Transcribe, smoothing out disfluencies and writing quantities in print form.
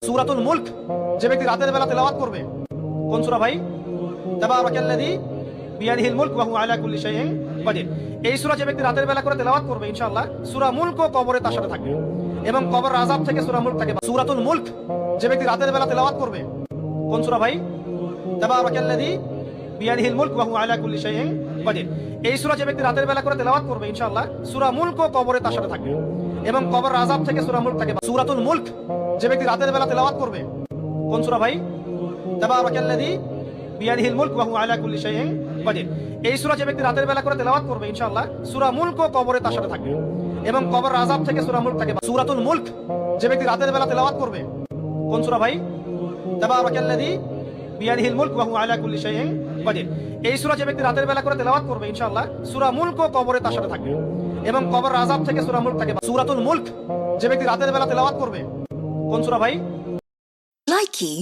সূরাতুল মুলক যে ব্যক্তি রাতের বেলা তেলাওয়াত করবে, কোন সূরা ভাই? তাবারাকাল্লাযী বিয়াদিহিল মুলক ওয়া হুয়া আলা কুল্লি শাইইন কাদির। এই সূরা যে ব্যক্তি রাতের বেলা করে তেলাওয়াত করবে ইনশাআল্লাহ সূরা মুলকও কবরে তার সাথে থাকবে এবং কবর আযাব থেকে সূরা মুলক থাকে। সূরাতুল মুলক যে ব্যক্তি রাতের বেলা তেলাওয়াত করবে, কোন সূরা ভাই? তাবারাকাল্লাযী বিয়াদিহিল মুলক ওয়া হুয়া আলা কুল্লি শাইইন কাদির। এই সূরা যে ব্যক্তি রাতের বেলা করে তেলাওয়াত করবে ইনশাআল্লাহ সূরা মুলকও কবরে তার সাথে থাকবে এবং কবর আযাব থেকে সূরা মুলক থাকে। সূরাতুল মুলক যে ব্যক্তি রাতের বেলা তেলাওয়াত করবে, কোন সূরা ভাই? তাবারাকাল্লাযী বিয়াদিহিল মুলক ওয়া হুয়া আলা কুল্লি শাইইন কাদির। এই সূরা যে ব্যক্তি রাতের বেলা করে তেলাওয়াত করবে ইনশাআল্লাহ সূরা মুলকও কবরে তার সাথে থাকবে এবং কবর আযাব থেকে সূরা মুলক থাকে। সূরাতুল মুলক যে ব্যক্তি রাতের বেলা তেলাওয়াত করবে, কোন সূরা ভাই? তাবারাকাল্লাযী বিয়াদিহিল মুলক ওয়া হুয়া আলা কুল্লি শাইইন কাদির। এই সূরা যে ব্যক্তি রাতের বেলা করে তেলাওয়াত করবে ইনশাআল্লাহ সূরা মুলকও কবরে তার সাথে থাকবে এবং কবর আযাব থেকে সূরা মুলক থাকে। সূরাতুল মুলক যে ব্যক্তি রাতের বেলা তেলাওয়াত করবে, কোন সূরা ভাই? Likey